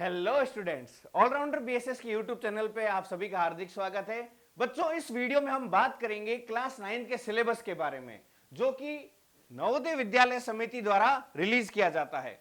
Hello students, allrounder BSS के YouTube channel पे आप सभी का हार्दिक स्वागत है। बच्चों, इस वीडियो में हम बात करेंगे क्लास 9 के सिलेबस के बारे में, जो कि नवोदय विद्यालय समिति द्वारा रिलीज किया जाता है।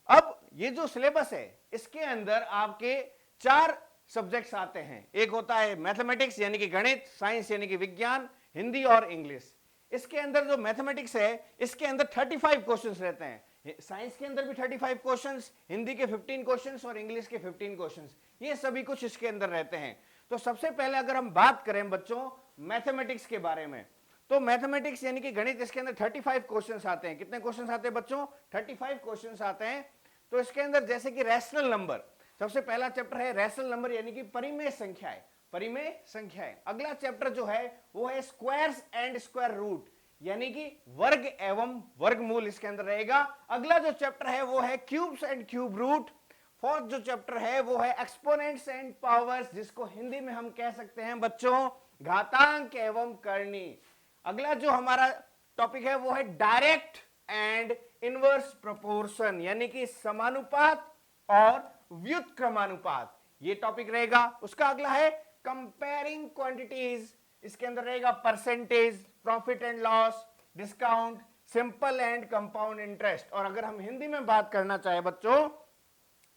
अब ये जो सिलेबस है, इसके अंदर आपके 4 सब्जेक्ट्स आते हैं। एक होता है मैथमेटिक्स यानी कि गणित, साइंस यानी कि विज्ञान, हिंदी और इंग्लिश। इसके अंदर जो मैथमेटिक्स है, इसके अंदर 35 क्वेश्चंस रहते हैं। साइंस के अंदर भी 35 क्वेश्चंस, हिंदी के 15 क्वेश्चंस और इंग्लिश के 15 क्वेश्चंस, ये सभी कुछ इसके अंदर रहते हैं। तो सबसे पहले अगर हम बात करें बच्चों मैथमेटिक्स के बारे में, तो मैथमेटिक्स यानी कि गणित, इसके अंदर 35 क्वेश्चंस आते हैं। कितने क्वेश्चंस आते हैं बच्चों? 35 क्वेश्चंस आते हैं। तो इसके अंदर जैसे कि रैशनल नंबर, सबसे पहला चैप्टर है रैशनल नंबर यानी कि परिमेय संख्याएं। परिमेय संख्याएं। अगला चैप्टर जो है वो है स्क्वायर्स एंड स्क्वायर रूट यानी कि वर्ग एवं वर्गमूल इसके अंदर रहेगा। अगला जो चैप्टर है वो है cubes and cube root. Fourth जो चैप्टर है वो है एक्सपोनेंट्स एंड पावर्स, जिसको हिंदी में हम कह सकते हैं बच्चों घातांक एवं करनी। अगला जो हमारा टॉपिक है वो है डायरेक्ट एंड इनवर्स प्रोपोर्शन यानी कि समानुपात और व्युत्क्रमानुपात, ये टॉपिक रहेगा। उसका अगला है कंपेयरिंग क्वांटिटीज, इसके अंदर रहेगा percentage, profit and loss, discount, simple and compound interest. और अगर हम हिंदी में बात करना चाहे बच्चों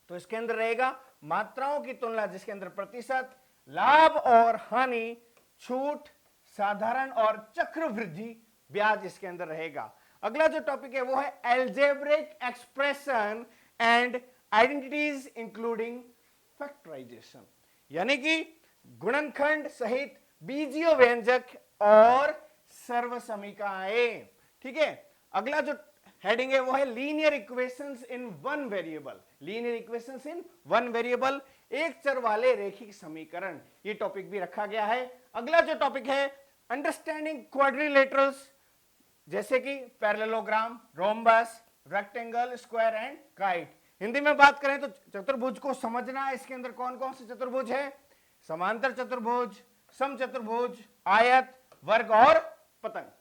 तो इसके अंदर रहेगा मात्राओं की तुलना, जिसके अंदर प्रतिशत, लाभ और हानि, छूट, साधारण और चक्रवृद्धि ब्याज इसके अंदर रहेगा। अगला जो टॉपिक है वो है algebraic expression and identities including factorisation यानी कि गुणनखंड सहित बीजीय व्यंजक और सर्वसमीकाएं। ठीक है। अगला जो हेडिंग है वो है linear equations in one variable. Linear equations in one variable, एक चर वाले रैखिक समीकरण, ये टॉपिक भी रखा गया है। अगला जो टॉपिक है अंडरस्टैंडिंग क्वाड्रिलेटरल्स, जैसे कि parallelogram, rhombus, rectangle, square and kite. Hindi में बात करें तो चतुर्भुज को समझना, इसके अंदर कौन कौन से चतुर्भुज है? समांतर चतुर्भुज, समचतुर्भुज, आयत, वर्ग और पतंग।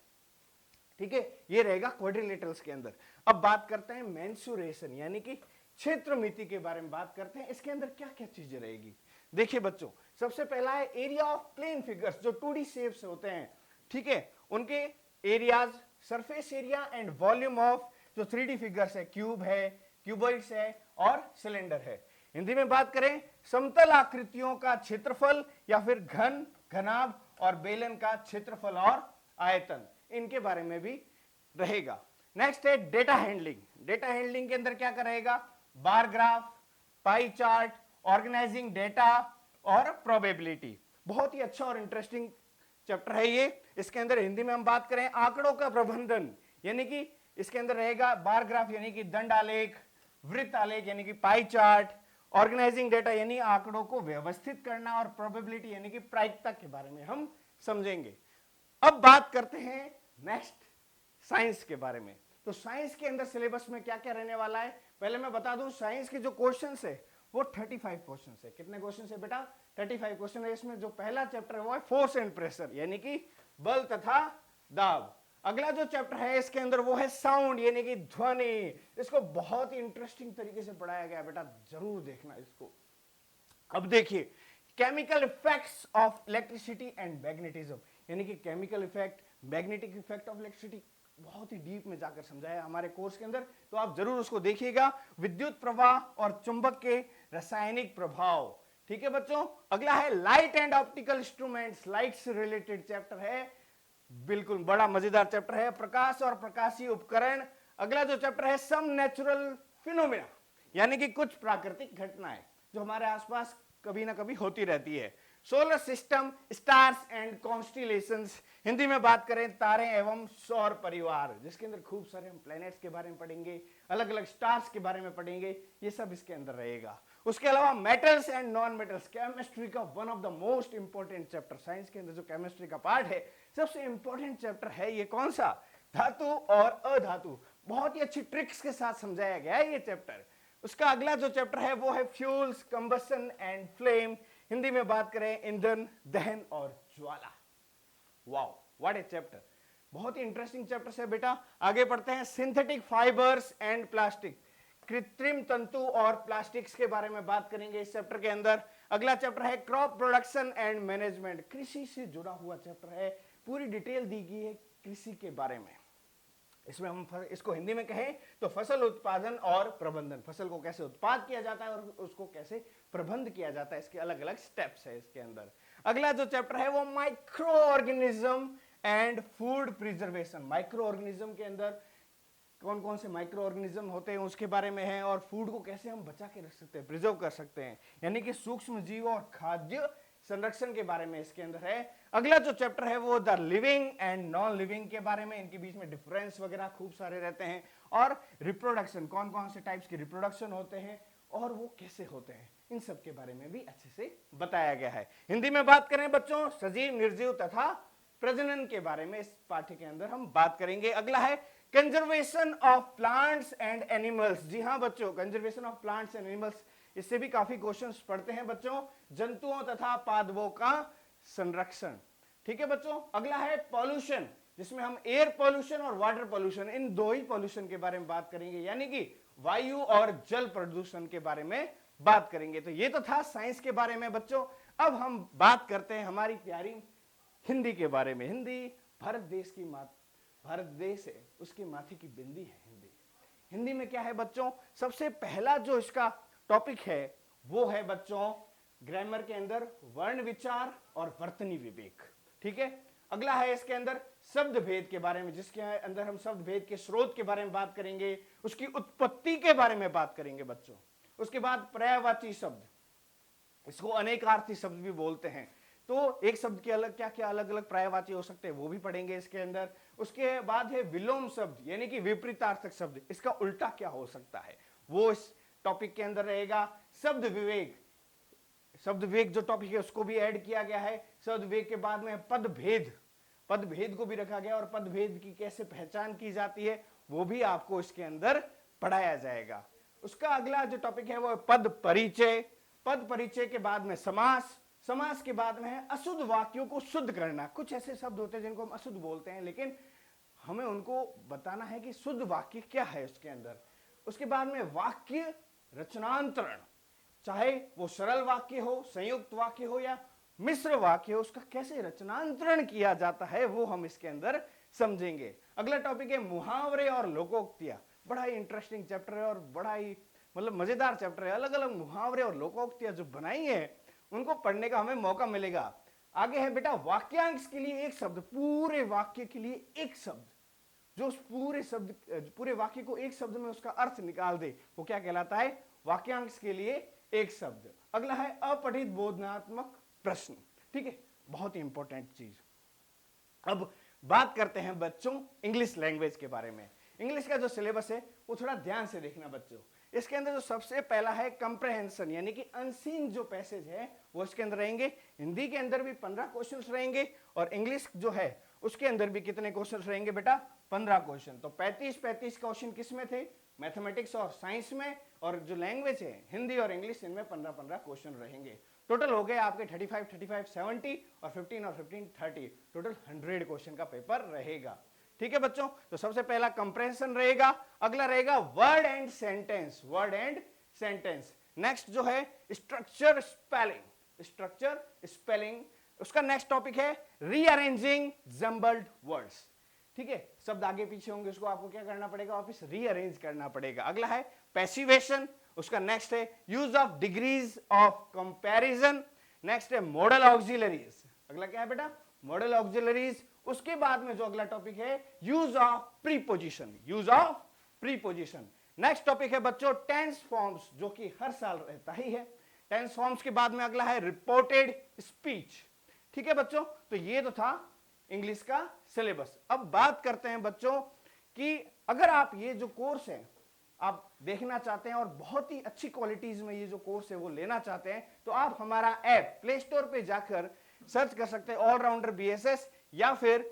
ठीक है, ये रहेगा क्वाड्रिलेटरल्स के अंदर। अब बात करते हैं मेंसुरेशन यानी कि क्षेत्रमिति के बारे में बात करते हैं। इसके अंदर क्या क्या चीजें रहेगी? देखिए बच्चों, सबसे पहला है एरिया ऑफ प्लेन फिगर्स, जो 2D शेप्स होते हैं। ठीक है, उनके areas, surface area and volume of जो 3D फिगर्स है, क्यूब है, क्यूबॉइड्स है और सिलेंडर है। हिंदी में बात करें समतल आकृतियों का क्षेत्रफल या फिर घन, घनाभ और बेलन का क्षेत्रफल और आयतन, इनके बारे में भी रहेगा। नेक्स्ट है डेटा हैंडलिंग। डेटा हैंडलिंग के अंदर क्या रहेगा? Bar graph, pie chart, organising data और प्रोबेबिलिटी। बहुत ही अच्छा और इंटरेस्टिंग चैप्टर है ये। इसके अंदर हिंदी में हम बात करें आंकड़ों का प्रबंधन यानी कि इसके अंदर रहेगा बार ग्राफ यानी कि दंड आलेख, वृत्त आलेख यानी कि पाई चार्ट, ऑर्गेनाइजिंग डेटा यानी आंकड़ों को व्यवस्थित करना और प्रोबेबिलिटी यानी कि प्रायिकता के बारे में हम समझेंगे। अब बात करते हैं नेक्स्ट साइंस के बारे में। तो साइंस के अंदर सिलेबस में क्या क्या रहने वाला है, पहले मैं बता दूं। साइंस के जो क्वेश्चंस है वो 35 क्वेश्चंस है। कितने क्वेश्चंस है बेटा? 35 क्वेश्चन है। इसमें जो पहला चैप्टर है वो है फोर्स एंड प्रेशर यानी कि बल तथा दाब। अगला जो चैप्टर है इसके अंदर वो है साउंड यानी कि ध्वनि। इसको बहुत ही इंटरेस्टिंग तरीके से पढ़ाया गया है बेटा, जरूर देखना इसको। अब देखिए chemical effects of electricity and magnetism यानी कि chemical effect, magnetic effect of electricity, बहुत ही डीप में जाकर समझाया हमारे कोर्स के अंदर, तो आप जरूर उसको देखिएगा। विद्युत प्रवाह और चुंबक के रासायनिक प्रभाव। ठीक है बच्चों। अगला है light and optical instruments, light से रिलेटेड चैप्टर है, बिल्कुल बड़ा मजेदार चैप्टर है। प्रकाश और प्रकाशीय उपकरण। अगला जो चैप्टर है सम नेचुरल फिनोमेना यानी कि कुछ प्राकृतिक घटनाएं जो हमारे आसपास कभी ना कभी होती रहती है। Solar system, stars and constellations, Hindi में बात करें तारे एवं सौर परिवार, जिसके अंदर खूब सारे हम प्लैनेट्स के बारे में पढ़ेंगे, अलग अलग स्टार्स के बारे में पढ़ेंगे, ये सब इसके अंदर रहेगा। उसके अलावा metals and non metals, chemistry का one of the most important chapter. Science के अंदर जो केमिस्ट्री का पार्ट है सबसे इंपॉर्टेंट चैप्टर है ये। कौन सा? धातु और अधातु। बहुत ही अच्छी ट्रिक्स के साथ समझाया गया है ये चैप्टर। उसका अगला जो चैप्टर है वो है fuels, combustion and flame, Hindi में बात करें ईंधन, दहन और ज्वाला। वाओ, व्हाट ए चैप्टर, बहुत ही इंटरेस्टिंग चैप्टर है बेटा। आगे पढ़ते हैं सिंथेटिक फाइबर्स एंड प्लास्टिक। कृत्रिम तंतु और प्लास्टिक्स के बारे में बात करेंगे इस चैप्टर के अंदर। अगला चैप्टर है क्रॉप प्रोडक्शन एंड मैनेजमेंट, कृषि से जुड़ा हुआ चैप्टर है, पूरी डिटेल दी गई है कृषि के बारे में। इसमें हम इसको हिंदी में कहें तो फसल उत्पादन और प्रबंधन, फसल को कैसे उत्पाद किया जाता है और उसको कैसे प्रबंध किया जाता है, इसके अलग अलग स्टेप्स है इसके अंदर। अगला जो चैप्टर है वो micro organism and food preservation, micro organism के अंदर कौन कौन से माइक्रो ऑर्गेनिज्म होते हैं उसके बारे में है, और फूड को कैसे हम बचा के रख सकते हैं, प्रिजर्व कर सकते हैं, यानी कि सूक्ष्म जीव और खाद्य संरक्षण के बारे में इसके अंदर है। अगला जो चैप्टर है वो the living and non living के बारे में, इनके बीच में डिफरेंस वगैरह खूब सारे रहते हैं, और रिप्रोडक्शन, कौन कौन से टाइप्स के रिप्रोडक्शन होते हैं और वो कैसे होते हैं, इन सब के बारे में भी अच्छे से बताया गया है। हिंदी में बात करें बच्चों, सजीव, निर्जीव तथा प्रजनन के बारे में इस पाठ्य के अंदर हम बात करेंगे। अगला है conservation of plants and animals. जी हाँ बच्चों, conservation of plants and animals, इससे भी काफी क्वेश्चंस पढ़ते हैं बच्चों, जंतुओं तथा पादपों का संरक्षण। ठीक है बच्चों। अगला है पॉल्यूशन, जिसमें हम एयर पॉल्यूशन और वाटर पॉल्यूशन, इन दो ही पॉल्यूशन के बारे में बात करेंगे, यानी कि वायु और जल प्रदूषण के बारे में बात करेंगे। तो ये तो था साइंस के बारे में बच्चों। अब हम बात करते हैं हमारी प्यारी हिंदी के बारे में। हिंदी भारत देश की भारत देश है, उसकी माथे की बिंदी है हिंदी। हिंदी में क्या है बच्चों, सबसे पहला जो इसका टॉपिक है वो है बच्चों ग्रामर के अंदर वर्ण विचार और वर्तनी विवेक। ठीक है। अगला है इसके अंदर शब्द भेद के बारे में, जिसके अंदर हम शब्द भेद के स्रोत के बारे में बात करेंगे, उसकी उत्पत्ति के बारे में बात करेंगे बच्चों। उसके बाद पर्यायवाची शब्द, इसको अनेकार्थी शब्द भी बोलते हैं, तो एक शब्द के अलग क्या क्या अलग अलग पर्यायवाची हो सकते हैं वो भी पढ़ेंगे इसके अंदर। उसके बाद है विलोम शब्द, यानी कि विपरीतार्थक शब्द, इसका उल्टा क्या हो सकता है वो इस टॉपिक के अंदर रहेगा। शब्द विवेक, शब्द विवेक जो टॉपिक है उसको भी ऐड किया गया है। शब्द विवेक के बाद में पद भेद, पद भेद को भी रखा गया, और पद भेद की कैसे पहचान की जाती है वो भी आपको इसके अंदर पढ़ाया जाएगा। उसका अगला जो टॉपिक है वो है पद परिचय। पद परिचय के बाद में समास, समास के बाद में है अशुद्ध वाक्यों को शुद्ध करना। कुछ ऐसे शब्द होते हैं जिनको हम अशुद्ध बोलते हैं, लेकिन हमें उनको बताना है कि शुद्ध वाक्य क्या है उसके अंदर। उसके बाद में वाक्य रचनांतरण, चाहे वो सरल वाक्य हो, संयुक्त वाक्य हो या मिश्र वाक्य हो, उसका कैसे रचनांतरण किया जाता है वो हम इसके अंदर समझेंगे। अगला टॉपिक है मुहावरे और लोकोक्तियां। बड़ा ही इंटरेस्टिंग चैप्टर है और बड़ा ही मतलब मजेदार चैप्टर है। अलग अलग मुहावरे और लोकोक्तियां जो बनाई है उनको पढ़ने का हमें मौका मिलेगा। आगे है बेटा वाक्यांश के लिए एक शब्द, पूरे वाक्य के लिए एक शब्द, जो उस पूरे वाक्य को एक शब्द में उसका अर्थ निकाल दे, वो क्या कहलाता है, वाक्यांश के लिए एक शब्द। अगला है अपठित बोधनात्मक प्रश्न। ठीक है, बहुत ही इंपॉर्टेंट चीज। अब बात करते हैं बच्चों इंग्लिश लैंग्वेज के बारे में। इंग्लिश का जो सिलेबस है वो थोड़ा ध्यान से देखना बच्चों। इसके अंदर जो सबसे पहला है कंप्रहेंशन, यानी कि अनसीन जो पैसेज है वो इसके अंदर रहेंगे। हिंदी के अंदर भी 15 क्वेश्चंस रहेंगे, और इंग्लिश जो है उसके अंदर भी कितने क्वेश्चंस रहेंगे बेटा, 15 क्वेश्चन। तो 35 क्वेश्चन किस में थे, मैथमेटिक्स और साइंस में, और जो लैंग्वेज है हिंदी और इंग्लिश, इनमें 15 क्वेश्चन रहेंगे। टोटल हो गए आपके 35 70 और 15 30, टोटल 100 क्वेश्चन का पेपर रहेगा। ठीक है बच्चों। तो सबसे पहला कंप्रेहेंशन रहेगा। अगला रहेगा word and sentence, word and sentence. Next जो है स्ट्रक्चर स्पेलिंग, स्ट्रक्चर स्पेलिंग। उसका नेक्स्ट टॉपिक है रीअरेंजिंग जम्बल्ड वर्ड्स। ठीक है, शब्द आगे पीछे होंगे, उसको आपको क्या करना पड़ेगा, वापस रीअरेंज करना पड़ेगा। अगला है पैसिवेशन। उसका नेक्स्ट है use of degrees of comparison. Next है मॉडल ऑक्सिलरीज। अगला क्या है बेटा, मॉडल ऑक्सिलरीज। उसके बाद में जो अगला टॉपिक है use of preposition, use of preposition. Next topic है बच्चों टेंस फॉर्म्स, जो कि हर साल रहता ही है। टेंस फॉर्म्स के बाद में अगला है रिपोर्टेड स्पीच। ठीक है बच्चों, तो ये तो था इंग्लिश का सिलेबस। अब बात करते हैं बच्चों कि अगर आप ये जो कोर्स है आप देखना चाहते हैं और बहुत ही अच्छी क्वालिटीज में ये जो कोर्स है वो लेना चाहते हैं, तो आप हमारा ऐप प्ले स्टोर पे जाकर सर्च कर सकते हैं ऑलराउंडर बीएसएस, या फिर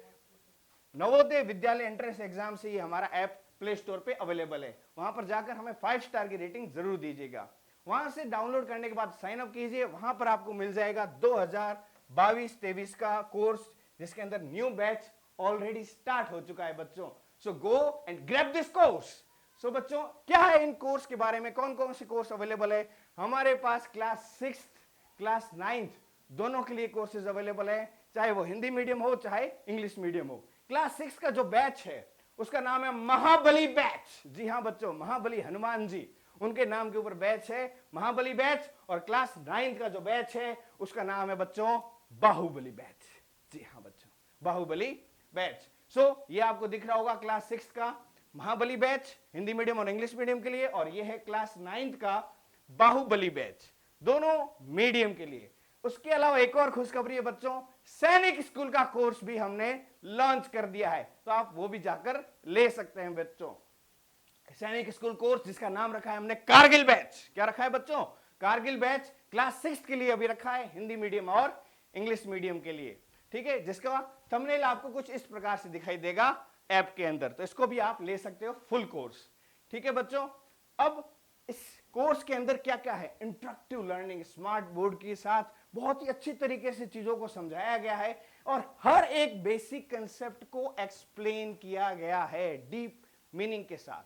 नवोदय विद्यालय एंट्रेंस एग्जाम से ये हमारा ऐप प्ले स्टोर पे अवेलेबल है। वहां पर जाकर हमें 5 स्टार की रेटिंग जरूर दीजिएगा। वहां से डाउनलोड करने के बाद साइन अप कीजिए। वहां पर आपको मिल जाएगा 2022-23 का कोर्स, जिसके अंदर न्यू बैच ऑलरेडी स्टार्ट हो चुका है बच्चों। So go and grab this course, so बच्चों क्या है इन कोर्स के बारे में, कौन कौन से कोर्स अवेलेबल है हमारे पास? क्लास 6 क्लास 9 दोनों के लिए कोर्सेज अवेलेबल है, चाहे वो हिंदी मीडियम हो चाहे इंग्लिश मीडियम हो। क्लास 6 का जो बैच है उसका नाम है महाबली बैच। जी हाँ बच्चों, महाबली हनुमान जी उनके नाम के ऊपर बैच है महाबली बैच। और क्लास 9 का जो बैच है उसका नाम है बच्चों बाहुबली बैच। जी हाँ बच्चों, बाहुबली बैच। सो ये आपको दिख रहा होगा क्लास 6 का महाबली बैच हिंदी मीडियम और इंग्लिश मीडियम के लिए, और ये है क्लास 9 का बाहुबली बैच दोनों मीडियम के लिए। उसके अलावा एक और खुशखबरी है बच्चों, सैनिक स्कूल का कोर्स भी हमने लॉन्च कर दिया है, तो आप वो भी जाकर ले सकते हैं बच्चों। सैनिक स्कूल कोर्स जिसका नाम रखा है हमने कारगिल बैच। क्या रखा है बच्चों? कारगिल बैच क्लास 6 के लिए अभी रखा है, हिंदी मीडियम और इंग्लिश मीडियम के लिए। ठीक है, जिसका थंबनेल आपको कुछ इस प्रकार से दिखाई देगा ऐप के अंदर, तो इसको भी आप ले सकते हो फुल कोर्स। ठीक है बच्चों, अब इस कोर्स के अंदर क्या क्या है? इंटरेक्टिव लर्निंग, स्मार्ट बोर्ड के साथ बहुत ही अच्छी तरीके से चीजों को समझाया गया है और हर एक बेसिक कंसेप्ट को एक्सप्लेन किया गया है डीप मीनिंग के साथ।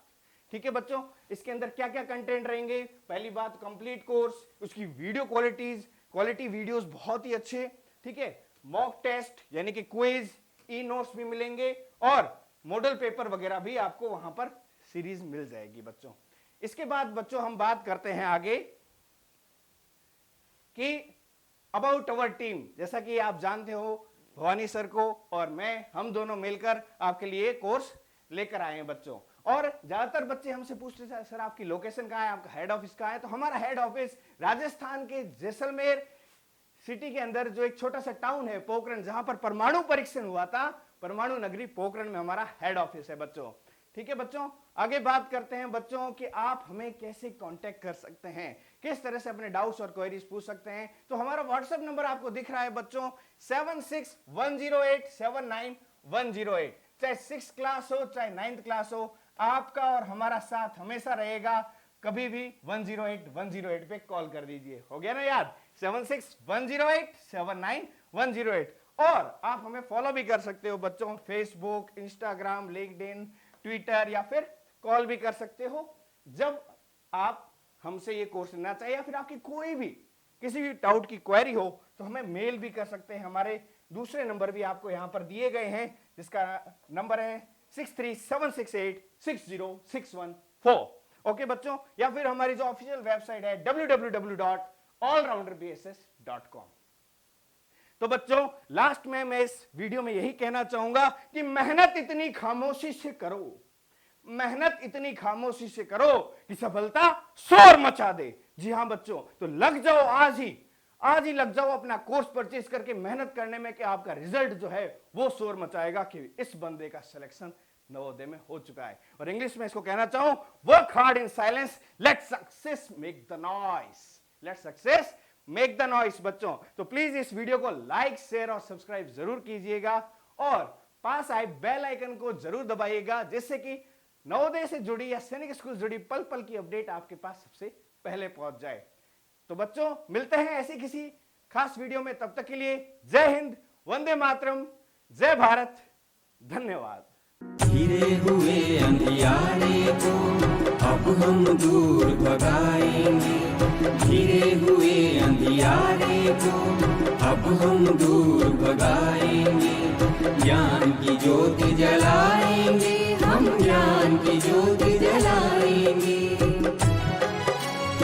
ठीक है बच्चों, इसके अंदर क्या क्या कंटेंट रहेंगे? पहली बात कंप्लीट कोर्स, उसकी वीडियो क्वालिटी वीडियोस बहुत ही अच्छे। ठीक है, मॉक टेस्ट यानी कि क्विज, ई नोट्स भी मिलेंगे और मॉडल पेपर वगैरह भी आपको वहां पर सीरीज मिल जाएगी बच्चों। इसके बाद बच्चों हम बात करते हैं आगे कि अबाउट अवर टीम। जैसा कि आप जानते हो भवानी सर को और मैं, हम दोनों मिलकर आपके लिए कोर्स लेकर आए हैं बच्चों। और ज्यादातर बच्चे हमसे पूछते हैं सर आपकी लोकेशन कहाँ है, आपका हेड ऑफिस कहाँ है? तो हमारा हेड ऑफिस राजस्थान के जैसलमेर सिटी के अंदर जो एक छोटा सा टाउन है पोखरण, जहां पर परमाणु परीक्षण हुआ था, परमाणु नगरी पोखरण में हमारा हेड ऑफिस है बच्चों। ठीक है बच्चों, आगे बात करते हैं बच्चों कि आप हमें कैसे कांटेक्ट कर सकते हैं, किस तरह से अपने डाउट्स और क्वेरीज पूछ सकते हैं। तो हमारा व्हाट्सएप नंबर आपको दिख रहा है बच्चों 7610879108। चाहे 6th क्लास हो चाहे 9th क्लास हो, आपका और हमारा साथ हमेशा रहेगा। कभी भी 108 पे कॉल कर दीजिए। हो गया ना याद? 7610879108। और आप हमें फॉलो भी कर सकते हो बच्चों, फेसबुक, इंस्टाग्राम, लिंक्डइन, ट्विटर, या फिर कॉल भी कर सकते हो जब आप हमसे ये कोर्स लेना चाहिए, या फिर आपकी कोई भी किसी भी डाउट की क्वेरी हो तो हमें मेल भी कर सकते हैं। हमारे दूसरे नंबर भी आपको यहां पर दिए गए हैं, जिसका नंबर है 6376860614। ओके बच्चों, या फिर हमारी जो ऑफिशियल वेबसाइट है www.allrounderbss.com। तो बच्चों लास्ट में मैं इस वीडियो में यही कहना चाहूंगा कि मेहनत इतनी खामोशी से करो, मेहनत इतनी खामोशी से करो कि सफलता शोर मचा दे। जी हां बच्चों, तो लग जाओ आज ही लग जाओ अपना कोर्स परचेज करके मेहनत करने में कि आपका रिजल्ट जो है वो शोर मचाएगा कि इस बंदे का सिलेक्शन नवोदय में हो चुका है। और इंग्लिश में इसको कहना चाहूं, work hard in silence, let success make the noise, let success make the noise बच्चों। तो प्लीज इस वीडियो को लाइक, शेयर और सब्सक्राइब जरूर कीजिएगा और पास आए बेल आइकन को जरूर दबाइएगा, जिससे कि नवोदय से जुड़ी या सैनिक स्कूल से जुड़ी पल पल की अपडेट आपके पास सबसे पहले पहुंच जाए। तो बच्चों मिलते हैं ऐसी किसी खास वीडियो में, तब तक के लिए जय हिंद, वंदे मातरम, जय भारत, धन्यवाद। घिरे हुए अंधियारे को अब हम दूर भगाएंगे, घिरे हुए अंधियारे को अब हम दूर भगाएंगे, ज्ञान की ज्योति जलाएंगे, हम ज्ञान की ज्योति जलाएंगे।